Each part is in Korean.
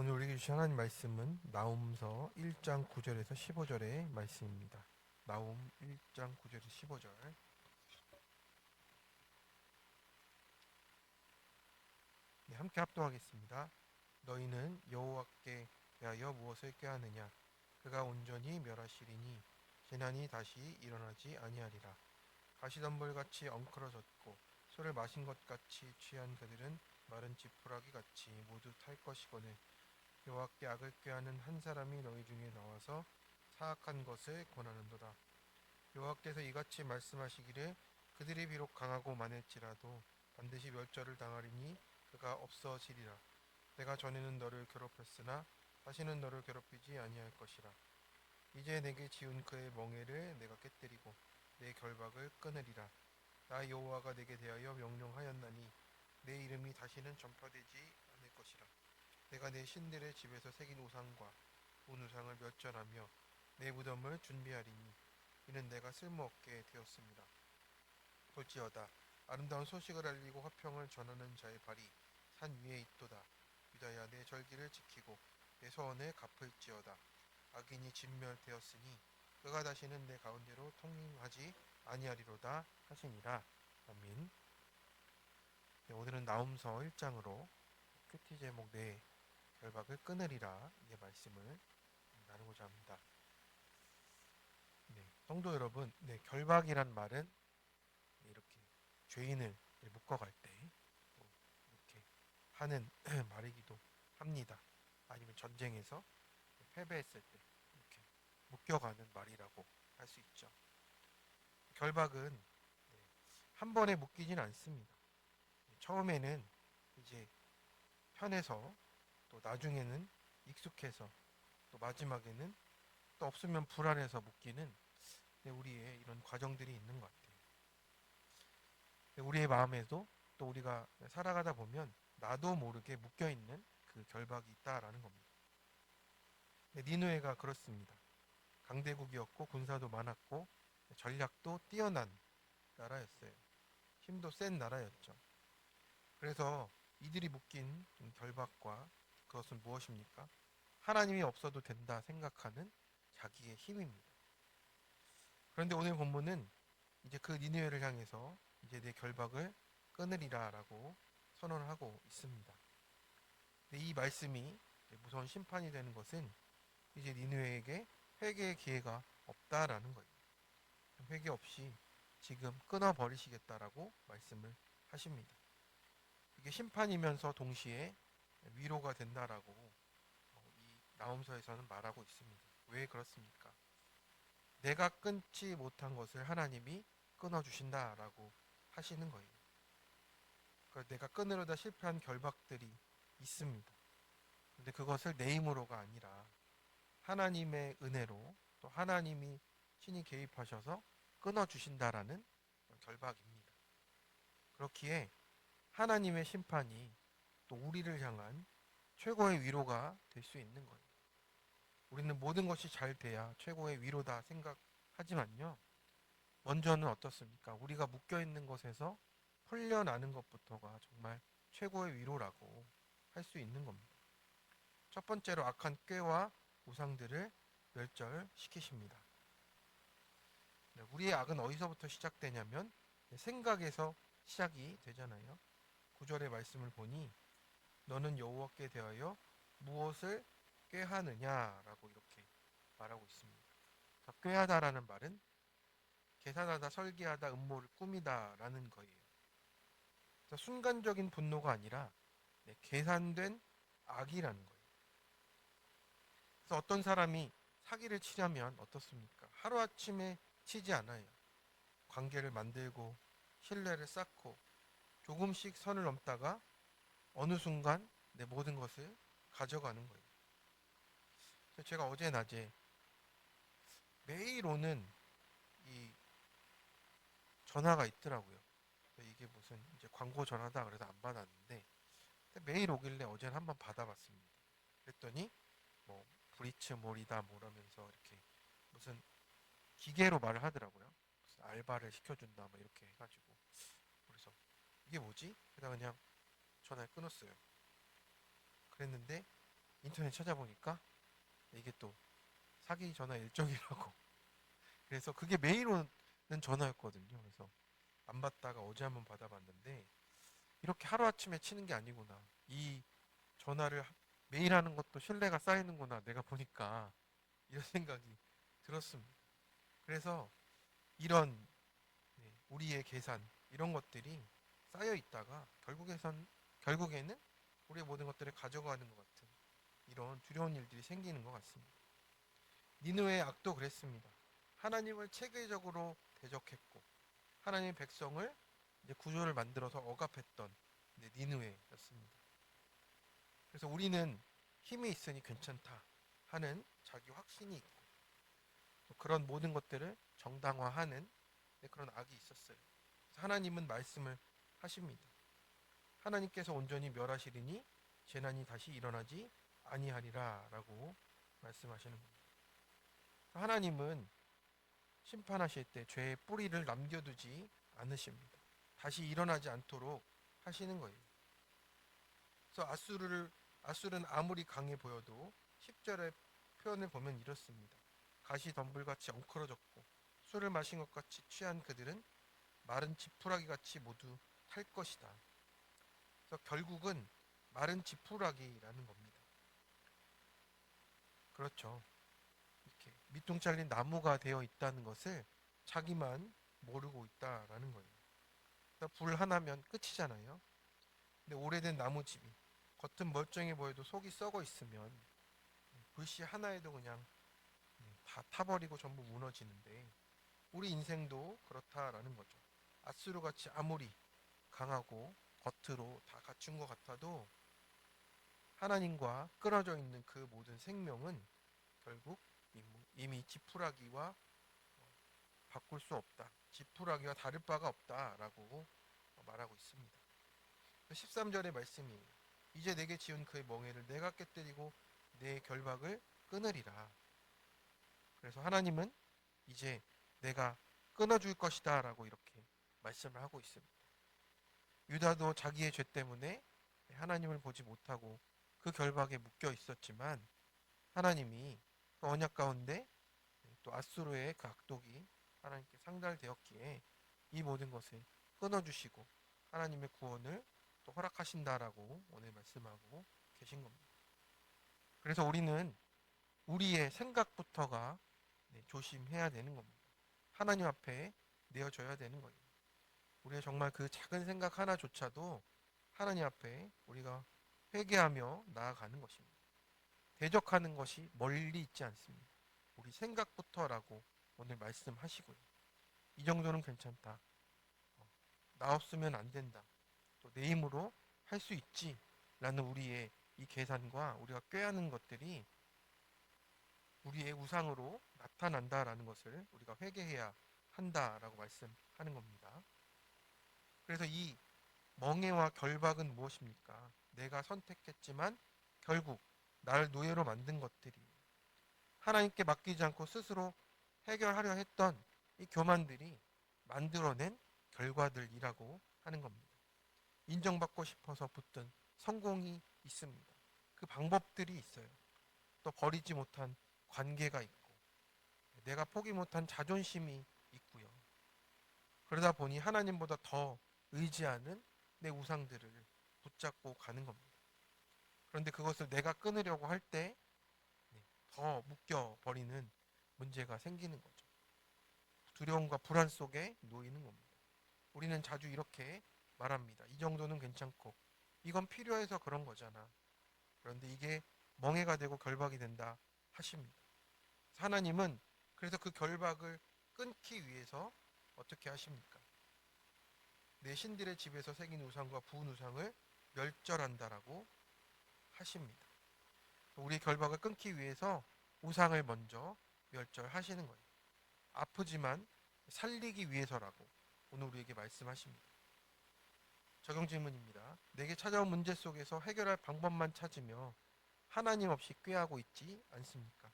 오늘 우리에게 주신 하나님 말씀은 나훔서 1장 9절에서 15절의 말씀입니다. 나훔 1장 9절에서 15절. 네, 함께 합독하겠습니다. 너희는 여호와께 대하여 무엇을 꾀하느냐? 그가 온전히 멸하시리니 재난이 다시 일어나지 아니하리라. 가시덤불같이 엉클어졌고 술을 마신 것 같이 취한 그들은 마른 지푸라기 같이 모두 탈 것이거늘 여호와께 악을 꾀하는 한 사람이 너희 중에 나와서 사악한 것을 권하는도다. 여호와께서 이같이 말씀하시기를 그들이 비록 강하고 많을지라도 반드시 멸절을 당하리니 그가 없어지리라. 내가 전에는 너를 괴롭혔으나 다시는 너를 괴롭히지 아니할 것이라. 이제 내게 지은 그의 멍에를 내가 깨뜨리고 내 결박을 끊으리라. 나 여호와가 내게 대하여 명령하였나니 내 이름이 다시는 전파되지 않을 것이라. 내가 내 신들의 집에서 새긴 우상과 본 우상을 멸절하며 내 무덤을 준비하리니 이는 내가 쓸모없게 되었습니다. 볼지어다 아름다운 소식을 알리고 화평을 전하는 자의 발이 산 위에 있도다. 유다야 내 절기를 지키고 내 소원을 갚을지어다. 악인이 진멸되었으니 그가 다시는 내 가운데로 통행하지 아니하리로다 하시니라. 아멘. 네, 오늘은 나훔서 1장으로 큐티 제목 내 결박을 끊으리라 이 말씀을 나누고자 합니다. 네, 성도 여러분, 결박이란 말은 이렇게 죄인을 묶어갈 때 이렇게 하는 말이기도 합니다. 아니면 전쟁에서 패배했을 때 이렇게 묶여가는 말이라고 할 수 있죠. 결박은 한 번에 묶이진 않습니다. 처음에는 이제 편해서 또 나중에는 익숙해서 또 마지막에는 또 없으면 불안해서 묶이는 우리의 이런 과정들이 있는 것 같아요. 우리의 마음에도 또 우리가 살아가다 보면 나도 모르게 묶여있는 그 결박이 있다라는 겁니다. 니느웨가 그렇습니다. 강대국이었고 군사도 많았고 전략도 뛰어난 나라였어요. 힘도 센 나라였죠. 그래서 이들이 묶인 결박과 그것은 무엇입니까? 하나님이 없어도 된다 생각하는 자기의 힘입니다. 그런데 오늘 본문은 이제 그 니느웨를 향해서 이제 내 결박을 끊으리라라고 선언하고 있습니다. 이 말씀이 무서운 심판이 되는 것은 이제 니느웨에게 회개의 기회가 없다라는 거예요. 회개 없이 지금 끊어버리시겠다라고 말씀을 하십니다. 이게 심판이면서 동시에 위로가 된다라고 이 나훔서에서는 말하고 있습니다. 왜 그렇습니까? 내가 끊지 못한 것을 하나님이 끊어주신다라고 하시는 거예요. 그러니까 내가 끊으려다 실패한 결박들이 있습니다. 근데 그것을 내 힘으로가 아니라 하나님의 은혜로 또 하나님이 친히 개입하셔서 끊어주신다라는 결박입니다. 그렇기에 하나님의 심판이 또 우리를 향한 최고의 위로가 될 수 있는 거예요. 우리는 모든 것이 잘 돼야 최고의 위로다 생각하지만요. 먼저는 어떻습니까? 우리가 묶여있는 것에서 풀려나는 것부터가 정말 최고의 위로라고 할 수 있는 겁니다. 첫 번째로 악한 꾀와 우상들을 멸절시키십니다. 우리의 악은 어디서부터 시작되냐면 생각에서 시작이 되잖아요. 9절의 말씀을 보니 너는 여호와께 대하여 무엇을 꾀하느냐라고 이렇게 말하고 있습니다. 꾀하다라는 말은 계산하다, 설계하다, 음모를 꾸미다라는 거예요. 순간적인 분노가 아니라 계산된 악이라는 거예요. 그래서 어떤 사람이 사기를 치려면 어떻습니까? 하루아침에 치지 않아요. 관계를 만들고 신뢰를 쌓고 조금씩 선을 넘다가 어느 순간 내 모든 것을 가져가는 거예요. 그래서 제가 어제 낮에 매일 오는 이 전화가 있더라고요. 이게 무슨 이제 광고 전화다 그래서 안 받았는데 매일 오길래 어제는 한번 받아봤습니다. 그랬더니 뭐 브리츠 몰이다 뭐라면서 이렇게 무슨 기계로 말을 하더라고요. 무슨 알바를 시켜준다 막 이렇게 해가지고 그래서 이게 뭐지? 그래서 그냥 전화를 끊었어요. 그랬는데 인터넷 찾아보니까 이게 또 사기 전화 일정이라고. 그래서 그게 매일 오는 전화였거든요. 그래서 안 받다가 어제 한번 받아봤는데 이렇게 하루아침에 치는 게 아니구나. 이 전화를 매일 하는 것도 신뢰가 쌓이는구나. 내가 보니까 이런 생각이 들었습니다. 그래서 이런 우리의 계산 이런 것들이 쌓여 있다가 결국에는 우리의 모든 것들을 가져가는 것 같은 이런 두려운 일들이 생기는 것 같습니다. 니느웨의 악도 그랬습니다. 하나님을 체계적으로 대적했고 하나님의 백성을 이제 구조를 만들어서 억압했던 니느웨였습니다. 그래서 우리는 힘이 있으니 괜찮다 하는 자기 확신이 있고 또 그런 모든 것들을 정당화하는 그런 악이 있었어요. 하나님은 말씀을 하십니다. 하나님께서 온전히 멸하시리니 재난이 다시 일어나지 아니하리라 라고 말씀하시는 겁니다. 하나님은 심판하실 때 죄의 뿌리를 남겨두지 않으십니다. 다시 일어나지 않도록 하시는 거예요. 그래서 아술은 아무리 강해 보여도 10절의 표현을 보면 이렇습니다. 가시 덤불같이 엉클어졌고 술을 마신 것 같이 취한 그들은 마른 지푸라기 같이 모두 탈 것이다. 그래서 결국은 마른 지푸라기라는 겁니다. 그렇죠. 이렇게 밑둥 잘린 나무가 되어 있다는 것을 자기만 모르고 있다라는 거예요. 그러니까 불 하나면 끝이잖아요. 근데 오래된 나무집이 겉은 멀쩡해 보여도 속이 썩어 있으면 불씨 하나에도 그냥 다 타버리고 전부 무너지는데 우리 인생도 그렇다라는 거죠. 아수르 같이 아무리 강하고 겉으로 다 갖춘 것 같아도 하나님과 끊어져 있는 그 모든 생명은 결국 이미 지푸라기와 바꿀 수 없다. 지푸라기와 다를 바가 없다라고 말하고 있습니다. 13절의 말씀이에요. 이제 내게 지은 그의 멍에를 내가 깨뜨리고 내 결박을 끊으리라. 그래서 하나님은 이제 내가 끊어줄 것이다 라고 이렇게 말씀을 하고 있습니다. 유다도 자기의 죄 때문에 하나님을 보지 못하고 그 결박에 묶여 있었지만 하나님이 그 언약 가운데 또 아수르의 그 악독이 하나님께 상달되었기에 이 모든 것을 끊어주시고 하나님의 구원을 또 허락하신다라고 오늘 말씀하고 계신 겁니다. 그래서 우리는 우리의 생각부터가 조심해야 되는 겁니다. 하나님 앞에 내어줘야 되는 거예요. 우리가 정말 그 작은 생각 하나조차도 하나님 앞에 우리가 회개하며 나아가는 것입니다. 대적하는 것이 멀리 있지 않습니다. 우리 생각부터라고 오늘 말씀하시고요. 이 정도는 괜찮다. 나 없으면 안 된다. 또 내 힘으로 할 수 있지. 라는 우리의 이 계산과 우리가 꾀하는 것들이 우리의 우상으로 나타난다라는 것을 우리가 회개해야 한다라고 말씀하는 겁니다. 그래서 이 멍해와 결박은 무엇입니까? 내가 선택했지만 결국 나를 노예로 만든 것들이 하나님께 맡기지 않고 스스로 해결하려 했던 이 교만들이 만들어낸 결과들이라고 하는 겁니다. 인정받고 싶어서 붙든 성공이 있습니다. 그 방법들이 있어요. 또 버리지 못한 관계가 있고 내가 포기 못한 자존심이 있고요. 그러다 보니 하나님보다 더 의지하는 내 우상들을 붙잡고 가는 겁니다. 그런데 그것을 내가 끊으려고 할 때 더 묶여버리는 문제가 생기는 거죠. 두려움과 불안 속에 놓이는 겁니다. 우리는 자주 이렇게 말합니다. 이 정도는 괜찮고 이건 필요해서 그런 거잖아. 그런데 이게 멍해가 되고 결박이 된다 하십니다. 하나님은 그래서 그 결박을 끊기 위해서 어떻게 하십니까? 내 신들의 집에서 새긴 우상과 부은 우상을 멸절한다라고 하십니다. 우리의 결박을 끊기 위해서 우상을 먼저 멸절하시는 거예요. 아프지만 살리기 위해서라고 오늘 우리에게 말씀하십니다. 적용 질문입니다. 내게 찾아온 문제 속에서 해결할 방법만 찾으며 하나님 없이 꾀하고 있지 않습니까?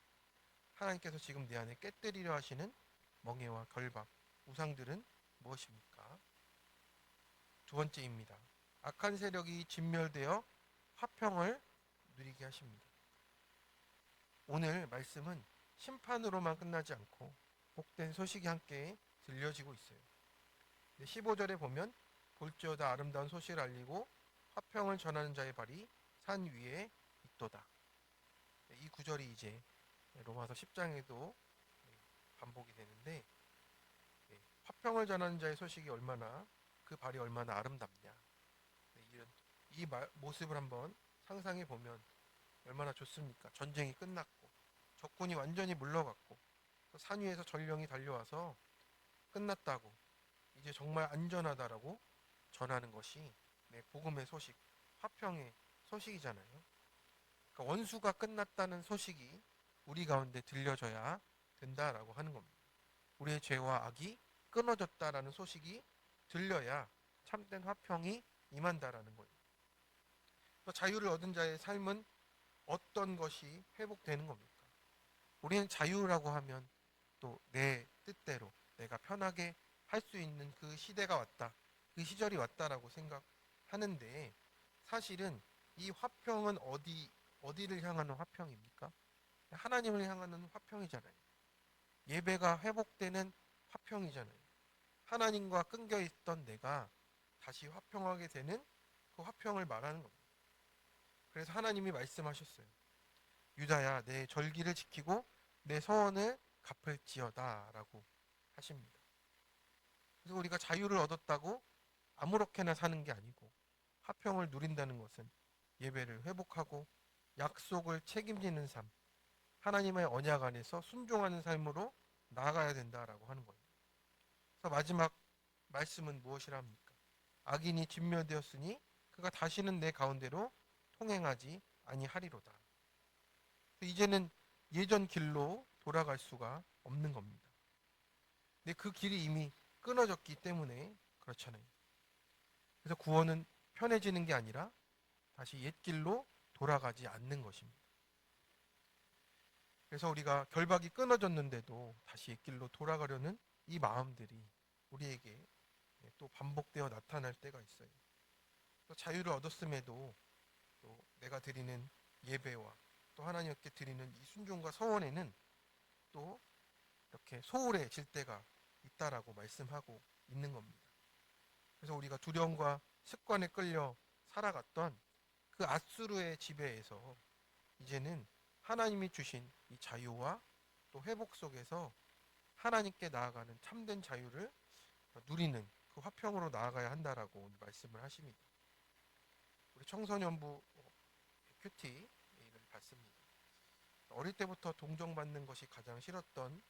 하나님께서 지금 내 안에 깨뜨리려 하시는 멍해와 결박, 우상들은 무엇입니까? 두 번째입니다. 악한 세력이 진멸되어 화평을 누리게 하십니다. 오늘 말씀은 심판으로만 끝나지 않고 복된 소식이 함께 들려지고 있어요. 15절에 보면 볼지어다 아름다운 소식을 알리고 화평을 전하는 자의 발이 산 위에 있도다. 이 구절이 이제 로마서 10장에도 반복이 되는데, 화평을 전하는 자의 소식이 얼마나, 그 발이 얼마나 아름답냐, 이런 이 모습을 한번 상상해 보면 얼마나 좋습니까? 전쟁이 끝났고 적군이 완전히 물러갔고 또 산 위에서 전령이 달려와서 끝났다고, 이제 정말 안전하다라고 전하는 것이 복음의 소식, 화평의 소식이잖아요. 그러니까 원수가 끝났다는 소식이 우리 가운데 들려져야 된다라고 하는 겁니다. 우리의 죄와 악이 끊어졌다라는 소식이 들려야 참된 화평이 임한다라는 거예요. 또 자유를 얻은 자의 삶은 어떤 것이 회복되는 겁니까? 우리는 자유라고 하면 또 내 뜻대로 내가 편하게 할 수 있는 그 시대가 왔다, 그 시절이 왔다라고 생각하는데, 사실은 이 화평은 어디를 향하는 화평입니까? 하나님을 향하는 화평이잖아요. 예배가 회복되는 화평이잖아요. 하나님과 끊겨 있던 내가 다시 화평하게 되는 그 화평을 말하는 겁니다. 그래서 하나님이 말씀하셨어요. 유다야, 내 절기를 지키고 내 서원을 갚을지어다 라고 하십니다. 그래서 우리가 자유를 얻었다고 아무렇게나 사는 게 아니고, 화평을 누린다는 것은 예배를 회복하고 약속을 책임지는 삶, 하나님의 언약 안에서 순종하는 삶으로 나아가야 된다라고 하는 거예요. 그래서 마지막 말씀은 무엇이라 합니까? 악인이 진멸되었으니 그가 다시는 내 가운데로 통행하지 아니하리로다. 이제는 예전 길로 돌아갈 수가 없는 겁니다. 근데 그 길이 이미 끊어졌기 때문에 그렇잖아요. 그래서 구원은 편해지는 게 아니라 다시 옛 길로 돌아가지 않는 것입니다. 그래서 우리가 결박이 끊어졌는데도 다시 옛 길로 돌아가려는 이 마음들이 우리에게 또 반복되어 나타날 때가 있어요. 또 자유를 얻었음에도 또 내가 드리는 예배와 또 하나님께 드리는 이 순종과 서원에는 또 이렇게 소홀해질 때가 있다라고 말씀하고 있는 겁니다. 그래서 우리가 두려움과 습관에 끌려 살아갔던 그 앗수르의 지배에서 이제는 하나님이 주신 이 자유와 또 회복 속에서 하나님께 나아가는 참된 자유를 누리는 그 화평으로 나아가야 한다라고 오늘 말씀을 하십니다. 우리 청소년부 큐티를 봤습니다. 어릴 때부터 동정받는 것이 가장 싫었던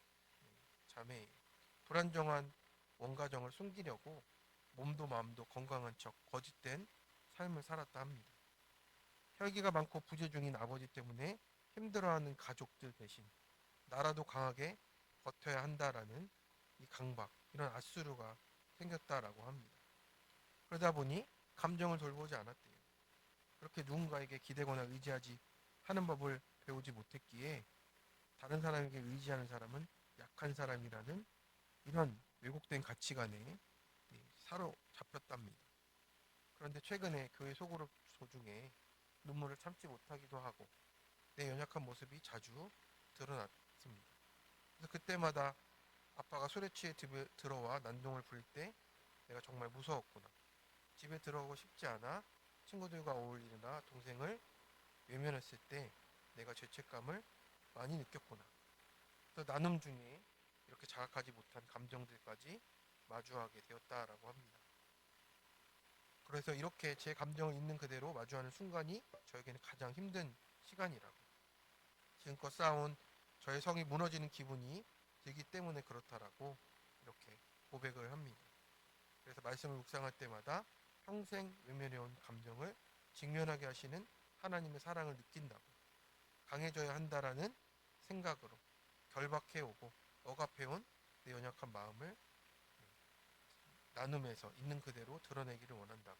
자매예요. 불안정한 원가정을 숨기려고 몸도 마음도 건강한 척 거짓된 삶을 살았다 합니다. 혈기가 많고 부재 중인 아버지 때문에 힘들어하는 가족들 대신 나라도 강하게 버텨야 한다라는 이 강박, 이런 앗수르가 생겼다라고 합니다. 그러다 보니 감정을 돌보지 않았대요. 그렇게 누군가에게 기대거나 의지하지 하는 법을 배우지 못했기에 다른 사람에게 의지하는 사람은 약한 사람이라는 이런 왜곡된 가치관에 사로잡혔답니다. 그런데 최근에 교회 소그룹 중에 눈물을 참지 못하기도 하고 내 연약한 모습이 자주 드러났습니다. 그래서 그때마다 아빠가 술에 취해 집에 들어와 난동을 부릴 때 내가 정말 무서웠구나. 집에 들어오고 싶지 않아 친구들과 어울리느라 동생을 외면했을 때 내가 죄책감을 많이 느꼈구나. 그래서 나눔 중에 이렇게 자각하지 못한 감정들까지 마주하게 되었다라고 합니다. 그래서 이렇게 제 감정을 있는 그대로 마주하는 순간이 저에게는 가장 힘든 시간이라고. 지금껏 쌓아온 저의 성이 무너지는 기분이 들기 때문에 그렇다라고 이렇게 고백을 합니다. 그래서 말씀을 묵상할 때마다 평생 외면해온 감정을 직면하게 하시는 하나님의 사랑을 느낀다고, 강해져야 한다라는 생각으로 결박해오고 억압해온 내 연약한 마음을 나눔에서 있는 그대로 드러내기를 원한다고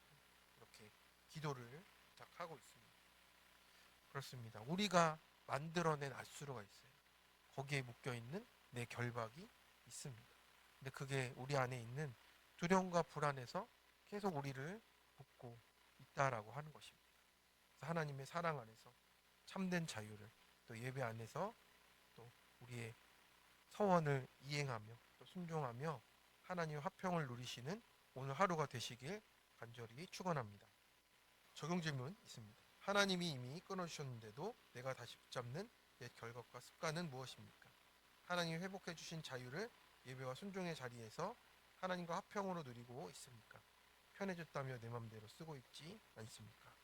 이렇게 기도를 부탁하고 있습니다. 그렇습니다. 우리가 만들어낸 앗수르가 있어요. 거기에 묶여있는 내 결박이 있습니다. 근데 그게 우리 안에 있는 두려움과 불안에서 계속 우리를 묶고 있다라고 하는 것입니다. 그래서 하나님의 사랑 안에서 참된 자유를, 또 예배 안에서 또 우리의 서원을 이행하며 또 순종하며 하나님의 화평을 누리시는 오늘 하루가 되시길 간절히 축원합니다. 적용 질문 있습니다. 하나님이 이미 끊어주셨는데도 내가 다시 붙잡는 옛 결각과 습관은 무엇입니까? 하나님이 회복해 주신 자유를 예배와 순종의 자리에서 하나님과 화평으로 누리고 있습니까? 편해졌다며 내 맘대로 쓰고 있지 않습니까?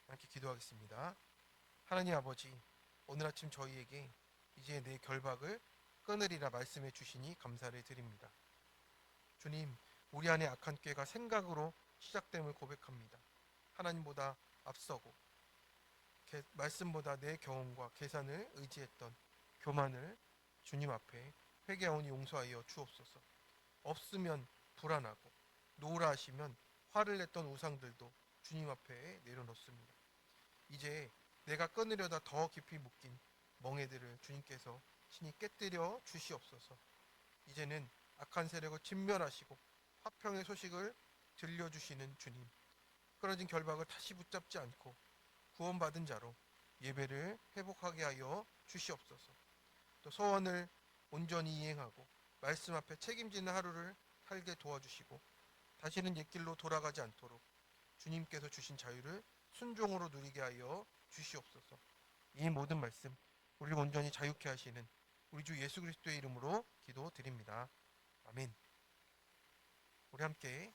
함께 기도하겠습니다. 하나님 아버지, 오늘 아침 저희에게 이제 내 결박을 끊으리라 말씀해 주시니 감사를 드립니다. 주님, 우리 안에 악한 꾀가 생각으로 시작됨을 고백합니다. 하나님보다 앞서고 말씀보다 내 경험과 계산을 의지했던 교만을 주님 앞에 회개하오니 용서하여 주옵소서. 없으면 불안하고 노라 하시면 화를 냈던 우상들도 주님 앞에 내려놓습니다. 이제 내가 끊으려다 더 깊이 묶인 멍에들을 주님께서 친히 깨뜨려 주시옵소서. 이제는 악한 세력을 진멸하시고 화평의 소식을 들려주시는 주님, 끊어진 결박을 다시 붙잡지 않고 구원받은 자로 예배를 회복하게 하여 주시옵소서. 또 소원을 온전히 이행하고 말씀 앞에 책임지는 하루를 살게 도와주시고 다시는 옛길로 돌아가지 않도록 주님께서 주신 자유를 순종으로 누리게 하여 주시옵소서. 이 모든 말씀 우리를 온전히 자유케 하시는 우리 주 예수 그리스도의 이름으로 기도드립니다. 아멘. 우리 함께